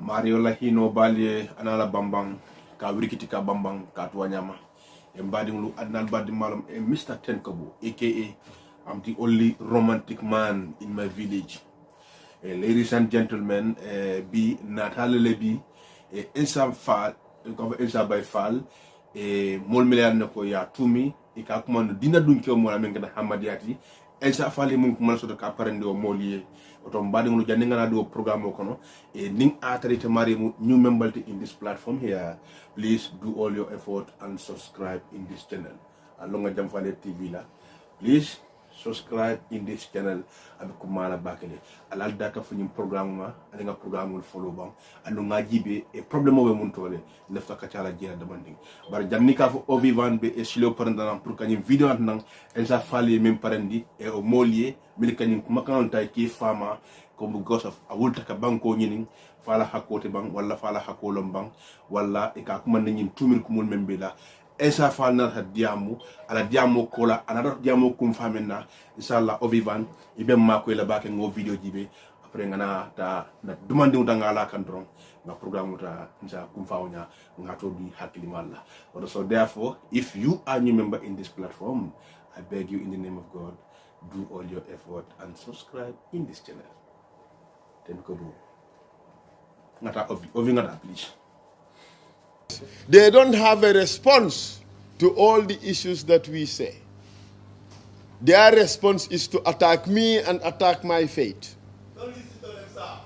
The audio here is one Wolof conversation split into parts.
Mario la hino balye anala bambang ka wirikiti ka bambang ka tuanyama e mbadinglu adnal badi malam e Mr. Tenkabo aka I'm the only romantic man in my village. Ladies and gentlemen, bi natalele bi insa fall ko insa bay fall mol milliard nako ya tumi e ka kuma dina dun ko mo amen kana hamadiyati insa fall mun kuma so ka parende o molier oto mbadi ngulu jande ngana do programme ko no ning atarite mari new member in this platform here. Please do all your effort and subscribe in this channel alonga Jamfane TV la. Please subscribe in this channel abe kumala bakele alal daka funyim programme ma alinga programme ul follow bang anu ngajibe e problème we mun tole lefta ka chala jina demanding bar jamni ka fo o vivant be e silo parandana pour kanyim video nan elsa fali même parendi e o molier mil kanyim kuma kan tay ki fama ko bu gosof a wulta ka banko nyinin fala hakote bang wala fala hakolom bang wala e ka kuma nyin tumir kumul membela esa falna ha diamu ala diamu kola ala diamu kum famena inshallah o vivant ibe mako la bake ngo video jibe après ngana ta na demande ngala la kandron na programme ta nja kum fawnya ngato bi hakili malla. So therefore, if you are new member in this platform, I beg you in the name of God, do all your effort and subscribe in this channel. Then ko do ngata ovi ngata please. They don't have a response to all the issues that we say. Their response is to attack me and attack my faith. Don't listen to them, sir.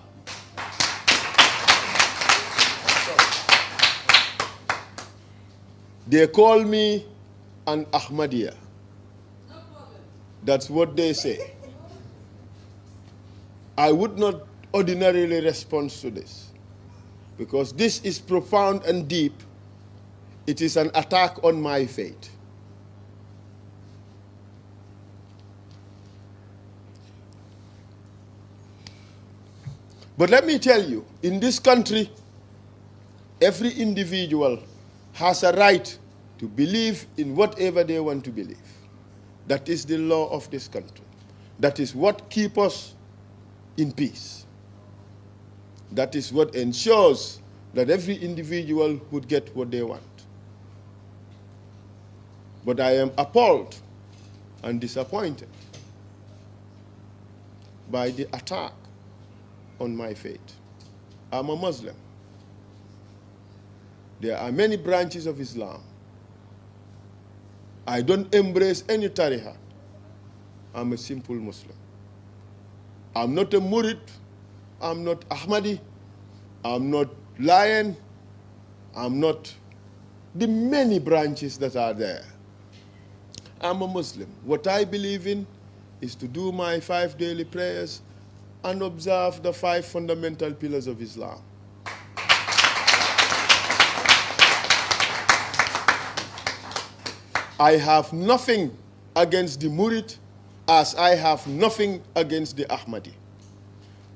They call me an Ahmadiyya. That's what they say. I would not ordinarily respond to this, because this is profound and deep. It is an attack on my faith. But let me tell you, in this country, every individual has a right to believe in whatever they want to believe. That is the law of this country. That is what keeps us in peace. That is what ensures that every individual would get what they want. But I am appalled and disappointed by the attack on my faith. I'm a Muslim. There are many branches of Islam. I don't embrace any tariqa. I'm a simple Muslim. I'm not a murid. I'm not Ahmadi. I'm not Lion. I'm not the many branches that are there. I'm a Muslim. What I believe in is to do my 5 daily prayers and observe the 5 fundamental pillars of Islam. I have nothing against the Murid, as I have nothing against the Ahmadi.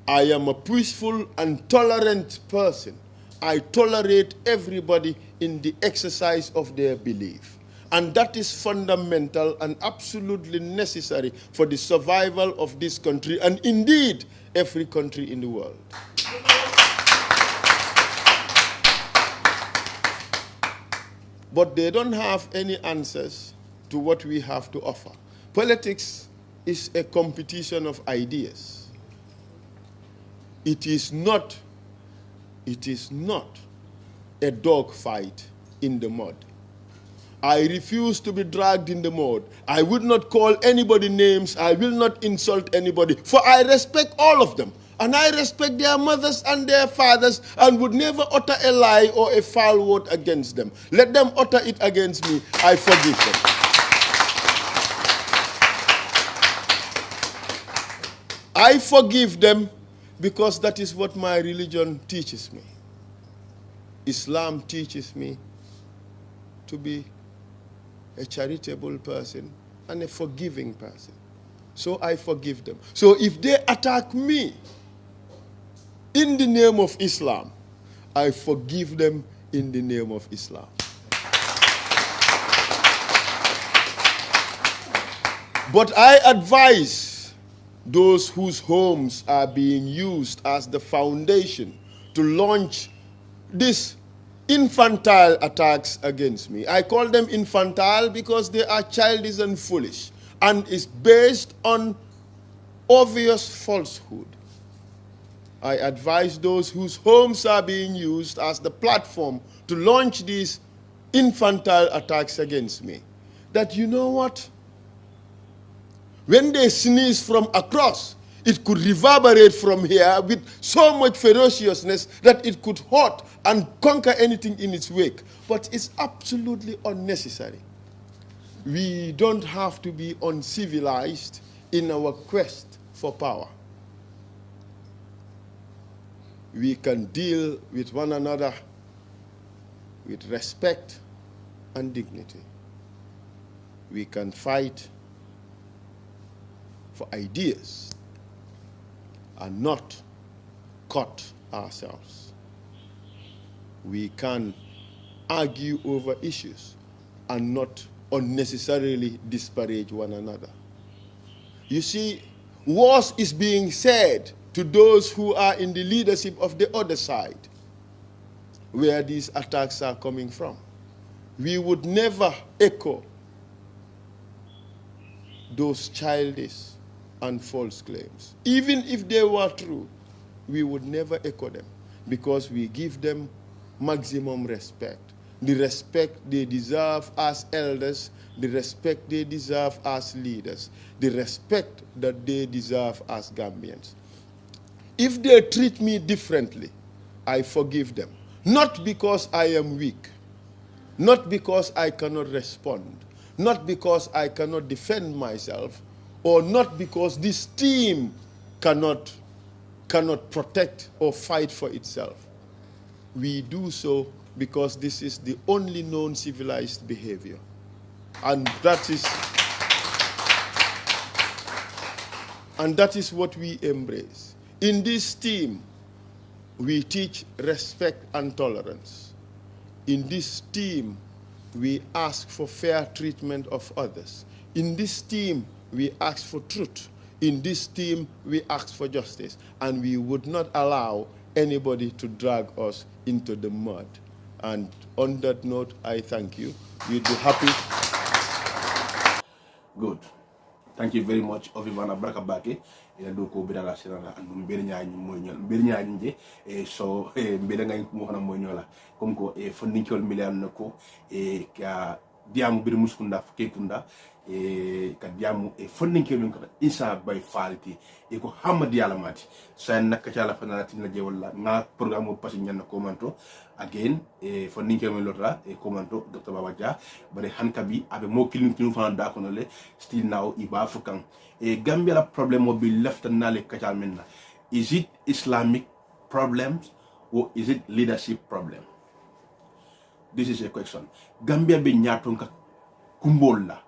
I am a peaceful and tolerant person. I tolerate everybody in the exercise of their belief. And that is fundamental and absolutely necessary for the survival of this country, and indeed every country in the world. But they don't have any answers to what we have to offer. Politics is a competition of ideas. It is not a dog fight in the mud. I refuse to be dragged in the mud. I would not call anybody names. I will not insult anybody, for I respect all of them. And I respect their mothers and their fathers, and would never utter a lie or a foul word against them. Let them utter it against me. I forgive them. I forgive them because that is what my religion teaches me. Islam teaches me to be a charitable person and a forgiving person. So I forgive them. So if they attack me in the name of Islam, I forgive them in the name of Islam. But I advise those whose homes are being used as the foundation to launch these infantile attacks against me. I call them infantile because they are childish and foolish, and is based on obvious falsehood. I advise those whose homes are being used as the platform to launch these infantile attacks against me that, you know what? When they sneeze from across, it could reverberate from here with so much ferociousness that it could hurt and conquer anything in its wake. But it's absolutely unnecessary. We don't have to be uncivilized in our quest for power. We can deal with one another with respect and dignity. We can fight for ideas and not cut ourselves. We can argue over issues and not unnecessarily disparage one another. You see, worse is being said to those who are in the leadership of the other side, where these attacks are coming from. We would never echo those childish and false claims. Even if they were true, we would never echo them because we give them maximum respect. The respect they deserve as elders, the respect they deserve as leaders, the respect that they deserve as Gambians. If they treat me differently, I forgive them. Not because I am weak, not because I cannot respond, not because I cannot defend myself, or not because this team cannot protect or fight for itself. We do so because this is the only known civilized behavior. And that is what we embrace. In this team, we teach respect and tolerance. In this team, we ask for fair treatment of others. In this team, we ask for truth. In this team, we ask for justice. And we would not allow anybody to drag us into the mud. And on that note, I thank you. We'd be happy. Good. Thank you very much, Ovivana Brakabake. Ina do ko bidala sirana andum bernya ni moñol bernya ni so bedenga ko hona moñola comme ko fonninciol milian nako ka diamu bir muskunda fukunda ka diamu fonninciol ko isa bay falti ko hamadi yalla mati sen nak ci ala fanati na je wala na programme passé ñan ko manto again fonninciol mi lotra commento Dr. Baba Dia bare hankabi abe mo kilin kinu fa da ko le still now iba fukan Gambia la problem will be left and nale kachalmenna. Is it Islamic problems or is it leadership problem? This is a question. Gambia be nyatonka kumbola.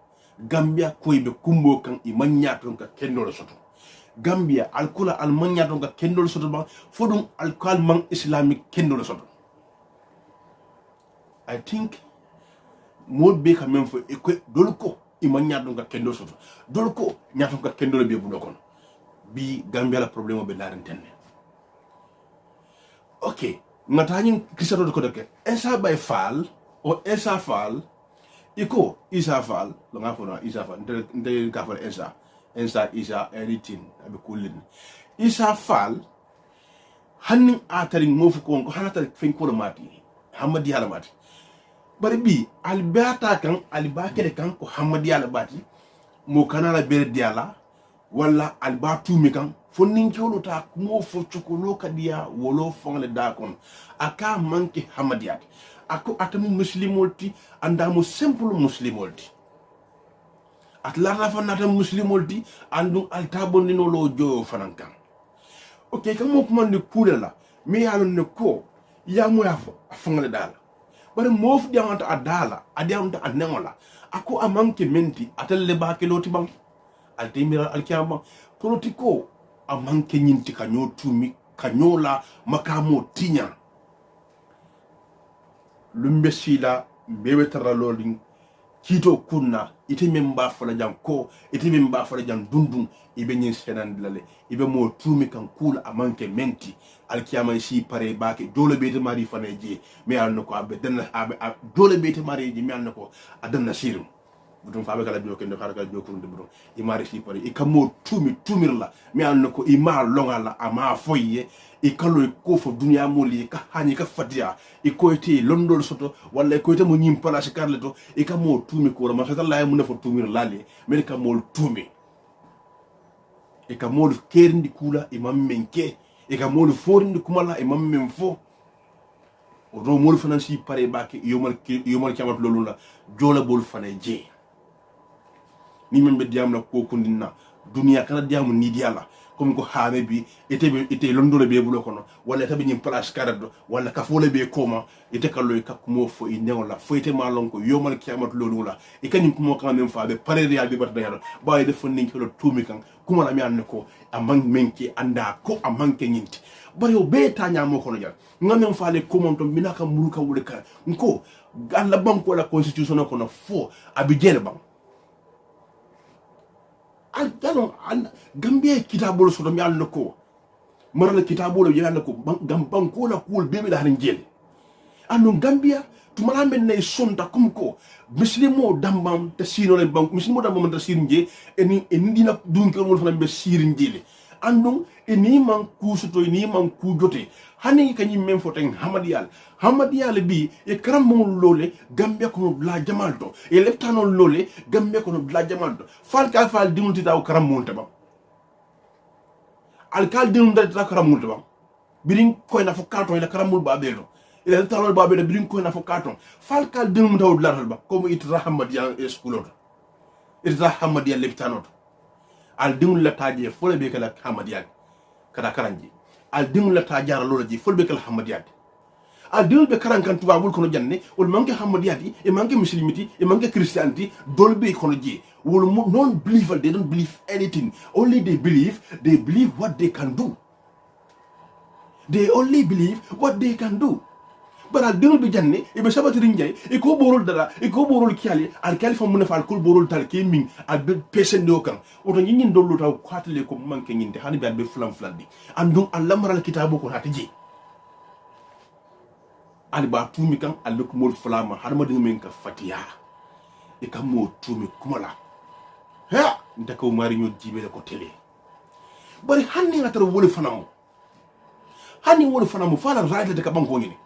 Gambia koibe kumbo kan iman nyatonka kendolo soto. Gambia alkula alman nyatonka kendolo soto ba fodum alkal man Islamic kendolo soto. I think more be quand même for dolko ima ñaadum ka kendo soto dolko ñaatum ka kendo le be bu dokon bi Gambia la problème be larantene ok ngata ñin kisato ko doke esa bay fall o esa fall iko isa fall lo nga fona isa fall nde ka fall esa isa anything abi kulin isa fall hanni atari ngofu ko hanata fen ko mati hamadi hala mati bari bi albata kan albakere kan ko hamadi ala bati mo kanala bere diala wala albatu mi kan fonnin jolo ta mo fo chukolo kadia wolo fonle da kon aka manki hamadiyat ako atamu muslimolti andamo simple muslimolti atlara fanata muslimolti andu altabondino lo jo fanankan okay kan mo kuma ni kudala mi yalon ne ko ya mo ya fonle dala bare mof diamanta adala adiamanta anengola ako amanke menti atelle ba keloti bang altimira alkiamba politiko amanke nyinti kanyo tumi kanyola makamo tinya lumbe sila bebe taralolin kito kunna ite memba fola jam ko ite memba fola jam dundun ibe nyin senan dilale ibe mo tumi kan kula amanke menti alkiyama si pare bake dole bete mari faneje mi alno ko abe den abe dole bete mari ji mi alno ko adanna sirum budum fa be kala joke ndo haraka jokunde budum i mari si pare i kamo tumirla mi alno ko i ma longala ama foye i kalo ko fo dunya moli ka hani ka fatia i ko ite londol soto walla ko ite mo nyim place karleto i kamo tumi ko ma fata la mu ne fo tumir lali men kamo tumi e kamo kerndi kula e mammenke e kamo forindi kumala e mammen fo o do mol fanan si pare bake yomal kamat lolou la jola bol fanay je ni membe diam la ko kundina dunia kana diam ni diala comme ko haame bi ete londole be bulo kono wala tabi nyim place karado wala ka fole be koma ete kalloy kakmo fo i neola fo ete malon ko yomal kiamat lolou la e kanyum ko mo kan même fa be pare real be bat dayalo baye def fon ninki lo tumi kan kuma la mi anne ko amang menki anda ko amanke nyinti bari o be tanya mo kono jar ngam faale ko mon to minaka muruka wule kan nko alla banko la constitution ko no fo abi jele bang al galon al gambie kitabul so do mi alno ko marala kitabul yo yalla ko gam banko la kul bebe da hanin jele anu gambia tumala men nay sonta kum ko muslimo dambam te sino le bank muslimo dambam te sirinje eni dina dunkel wol fana be sirinjele andum eni man kusuto eni man ku jote hani kanyi men foten hamadiyal bi e karammo lole gambia ko bla jamalto e leftano lole gambia ko bla jamalto fal dimulti taw karammo tabam alkal dimulti taw karammo tabam birin ko na fo karton ila karamul babelo ila leftano babelo birin ko na fo karton fal kal dimulti taw bla ba ko it rahmadiyan e skuloto it rahmadiyan leftano al dimul la taje fole be kala hamadiyal kada karanji al dimul la tajara lolo ji fole be kala hamadiyal al dimul be karan kan tubabul kono janne wol manke hamadiyati e manke muslimiti e manke christianity dolbe kono ji wol non believer, they don't believe anything, only they believe what they can do, they only believe what they can do. But al dimul be janne e be sabati rinjay e ko borol dara e ko borol kiali al kalifa mun fa al kul borol tal ke min al be pesendo kan oto nyinin dollu taw kwatale ko manke nyinde hani be al be flam flandi andum al lamral kitabu ko hatiji al ba tumi kan al ko mol flama har ma dinga men ka fatiya e kam mo tumi kumala ha ndako mari nyo jibe ko tele bari hanni ngatar wol fanamu fala raide de ka banko ngini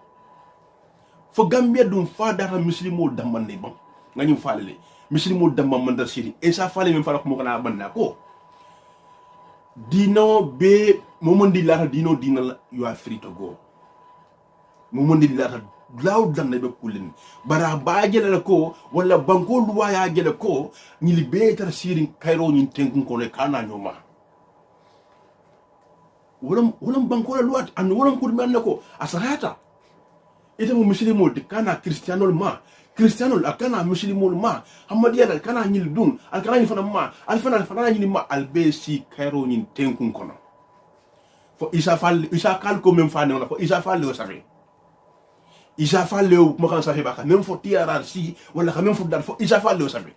fo gambia dum fa data muslimo damande bang ngani falele muslimo damam mandar siri e sa fale men fala ko mo kana banna ko dino be momondi la dino dinal you are free to go momondi la law danne be kulin bara baajele ko wala banko luwa ya gele ko nyili be tar siri kayro nyin tenkun ko le kana nyoma wolam banko la luwa an wolam ko men ko asahata ite mo muslimo de kana cristiano akana muslimo ma hamadiya dal kana nyil dun al kana ni fana ma al fana nyil ma al besi kairo nyin tenkun kono fo isa kal ko même fa ne fo isa fal le safi isa fal le mo kan safi baka même fo TRRC wala ka même fo dal fo isa fal le safi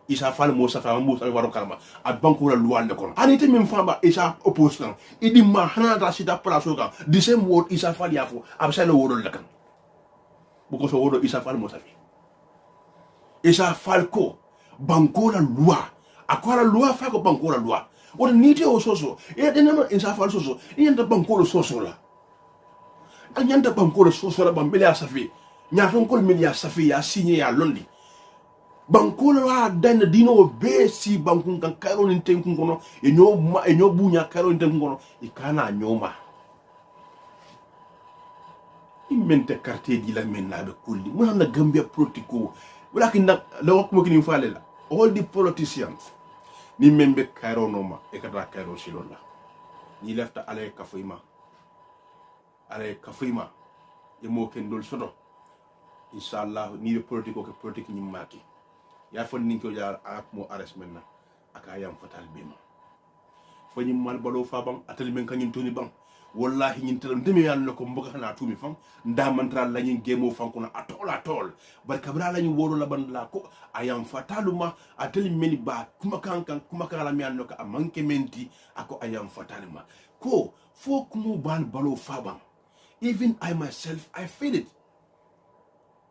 isa fal mo safa mo safi waro kalma a banko la loi le kono anite même fa ba isa opposant idi ma hana da sita place ka the same word isa fal yafo absa le word le kan boko so wodo isa fal mo safi isa fal ko banko la loi akwala loi fa ko banko la loi wona nite o soso e denama isa fal soso yenda banko lo soso la anyanda banko lo soso la bambele ya safi nya ton ko mil ya safi ya signé ya londi banko la dan dino be si banko kan karo ni tenkun kono e nyo bunya karo ni tenkun kono e kana nyoma imente quartier di la menna be kulli mo na gambia politico walakin nak la wax mo kini faale la all the politicians ni membe kairo noma e kata kairo silola ni lefta ale kafima e mo ken dol sodo inshallah ni be politico ke politique ni maki ya fon ni ko jaar ak mo arrest menna aka yam fatal bima fo ni mal balo fa bam atal men kanyum toni bam wallahi ñin telam demi yalla ko mboga na tumi fam nda mantra la ñin gemo fam ko na atol bar kabra la ñin woro la ban la ko ayam fataluma ateli meni ba kuma kan mi yalla ko amanke menti ako ayam fataluma ko fo kumu ban balo fabam. Even I myself, I feel it.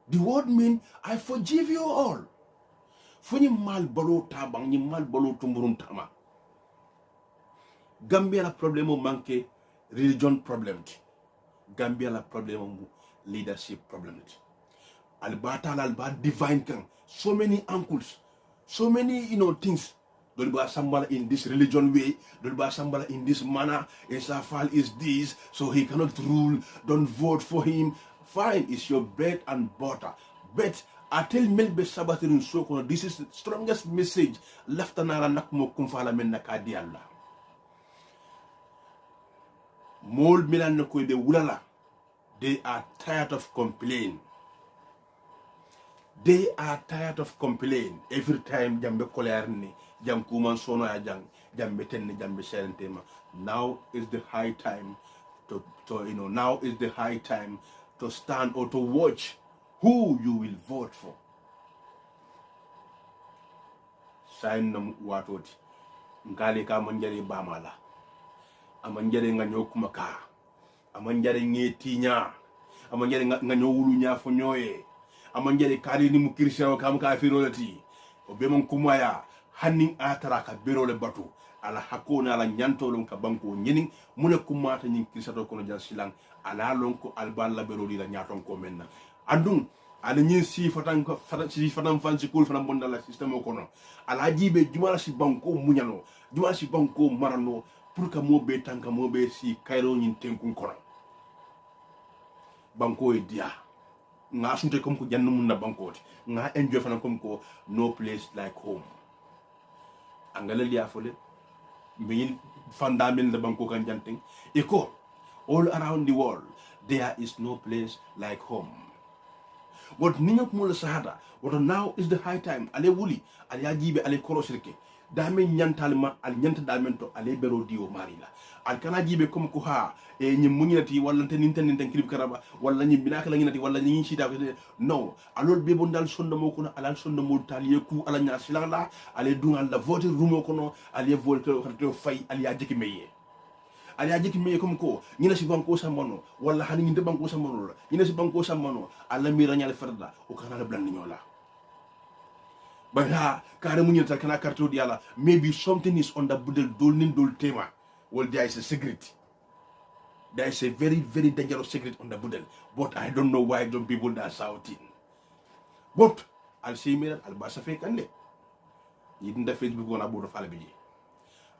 The word mean I forgive you all. Foni mal balo tabang ni mal balo tumburun tama. Gambia la problemo manke religion problem. Gambia la problemo leadership problem. Albata alba divine kan. So many uncles, so many things. Don't be somebody in this religion way. Don't be somebody in this manner. Isafal is this, so he cannot rule. Don't vote for him. Fine, it's your bread and butter. But I tell Melbe Sabatin Soko, this is the strongest message left anara nakmo kumfala men nakadi Allah. Mold Milan Noko de Wulala. They are tired of complaining. They are tired of complaining. Every time Jambe Kolerni. Jam kuman sono ya jambe tenne jambe serentema. Now is the high time to now is the high time to stand or to watch who you will vote for. Sign nam watoti ngale ka manjare bamala amanjare nganyo kumaka amanjare ngetinya amanjare nganyo wulunya fo nyoye amanjare kali ni mukirisa kam ka firolati obemon kumaya hanning atara ka berole batu ala hakona ala nyantolon ka banko nyini mune kumata nyin kisato kono jan silang ala lonko alban la beroli la nyaton ko menna andum ala nyin si fatan fansi kul fana bonda la system kono ala jibe jumala si banko munyano jumala si banko marano pour que mo be tanka mo be si kayro nyin tenkun kono banko e dia nga sunte comme ko jannu mun na bankoti nga enjoy fana comme ko no place like home angala liya fole min fundament the banko kan janting eko all around the world there is no place like home what niñok mo la sahada what now is the high time ale wuli ale yajibe ale korosirke dame nyantal ma al nyanta damento ale bero dio marila al kana jibe comme ko ha e nyim muñinati walla tan kilib karaba walla nyim binaka la nginati walla nyi shida no alol be bon dal sonda mo kono alal sonda mo taliye ku ala nya silala ale dungal la voter rumo kono ale voter ko fay al ya jeki meye al ya jeki meye comme ko ñina ci banko samano walla hani ñinde banko samano ñina ci banko samano alla mi rañal ferda o kana la bland ñola But kare munyata kana karto diala maybe something is on the budel dolnin dol tema. Well, there is a secret. There is a very, very dangerous secret on the budel. But I don't know why some people are shouting. But I'll say me I'll basa fake kande. Yidin da Facebook on about fala biji.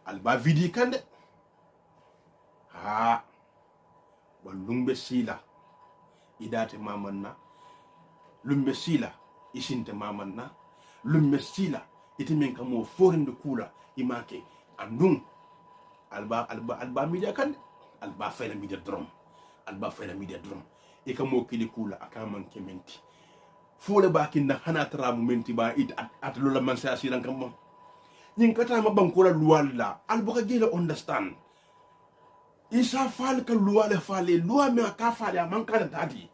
I'll ba video kande. Ha. Walumbe sila. Idate mamanna. Lumbe sila isinte mamanna. Lumme sila iti men kamo foreign de kula imake andum alba media kan alba fayla media drum e kamo kili kula akaman kementi fole bakin na hanatra momenti ba it at lola man sa siran kam nyin kata ma bankola luwalla alboka gele understand isa fal ka luwale fale luwa me ka fale man ka tati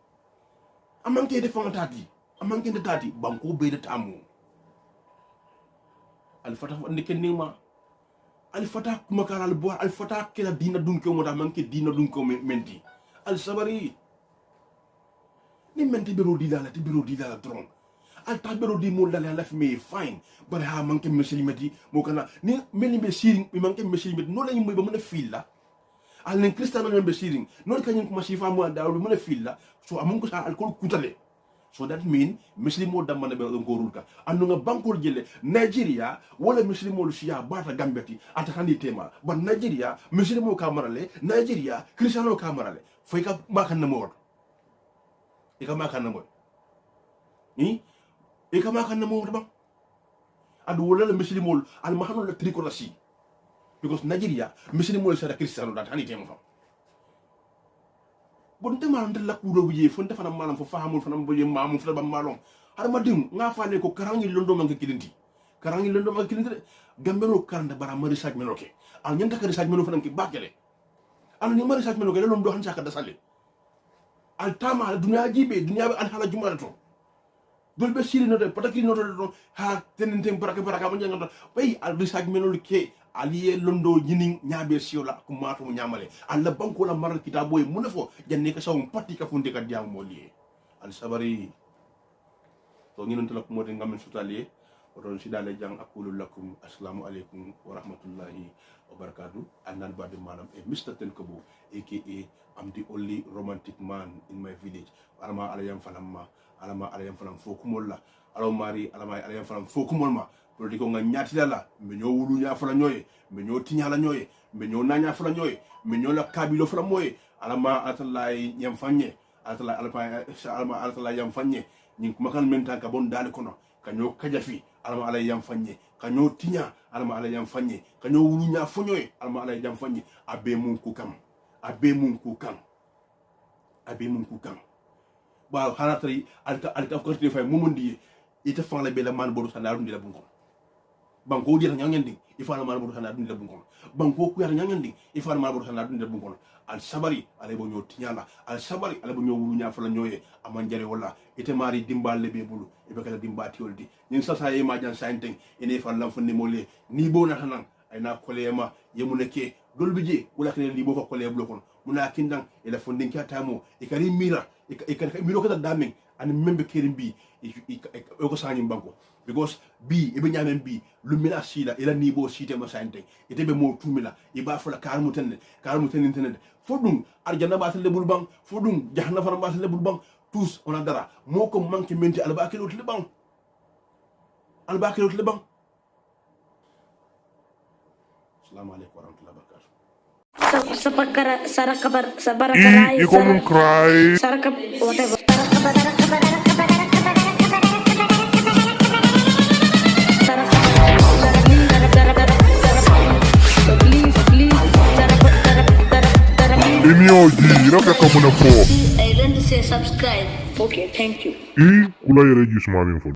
amanke de fon tati amanke de tati banko be de tamu alfata ndike nima alfata kumakara alboa alfata kila dina dunke mo da manke dina dunke menti al sabari ni menti bero di la dron al ta bero di mo dala laf me fine bare ha manke muslimati mo kana ni meli be siring mi manke muslimati no lañu moy ba mëna fil la al nen kristano be siring non kañu ko ma sifa mo da mëna fil la so amon ko sa alcool kutale. So that mean Muslimo damana be ngorulka andunga bankol jele Nigeria wala Muslimo lusia bata gambeti atakandi tema but Nigeria Muslimo kamarale Nigeria Cristiano kamarale foika makan na mod ika makan na mod ni ika makan na mod ba adu wala Muslimo al mahano la tricolasi because Nigeria Muslimo lusia Cristiano dat hani tema fa bon te malam la kudo buye fon te fana malam fo fahamul fana buye mamum fana ba malom har ma dim nga faale ko karangi londo ma kilinti gambelo karanda bara mari saj menoke al nyanta kari saj meno fana ki bakele an ni mari sak melo gele lon do han saka dasale al tama dunya jibe dunya be an hala jumala to dol be siri no de pataki no to ha tenen baraka mo jangata bay al bi sak melo ke aliye londo nyini nyabe siola ko mato nyamale alla banko la maral kitabo e munafo janne ka sawum patti ka funde ka diam mo liye al sabari to ngi non tala ko modi ngamen sutaliye oton sidale jang aqulu lakum assalamu alaikum wa rahmatullahi wa barakatuh annan bade manam e Mr. Tenkabo aka I'm the only romantic man in my village alama alayam falam fokumolla alomari alama alayam falam fokumolma politiko nga nyati dala me ñoo wulu nya fala ñoy me ñoo tiñala ñoy me ñoo naña fala ñoy me ñoo la kabilo fala moy alama atalay ñam fanye alama atalay yam fanye ñi makal men tan ka bon dal kono ka ñoo kajafi alama alay yam fanye ka ñoo tiña alama alay yam fanye ka ñoo wulu nya fo ñoy alama alay yam fanye abe mun ku kam ba hanatari alta ko te fay momondi ite fan la be la man bodu sanaru ndi la bunko banko di nyangandi ifana mal bodu sanaru ndi la bunko banko ku yar nyangandi ifana mal bodu sanaru ndi la bunko al sabari ale bo ñoo tiñala al sabari ale bo ñoo wulu nya fala ñoye aman jare wala ite mari dimbal be bulu e be kala dimbati oldi ñin sasa e ma jan sainteng ene fa lam fonni mole ni bo na tanan ay na kolema yemuneke dolbije wala kene li bo ko kole blokon muna kindang ila fondin katamo e kari mira e kari miro kata damen an membe kerim bi e ko sanyi banko because bi e be nyamen bi lu mila sila ila ni bo site ma sante e tebe mo tumila e ba fola karmu tenne tenne fodum arjana ba tele bul bang fodum jahna fara ba tele bul bang tous on a dara moko manki menti albakelo tele bang assalamu alaikum warahmatullahi wabarakatuh You come and cry. No que como no puedo. I don't say subscribe. Okay, thank you. Y kula yere jismanin fo.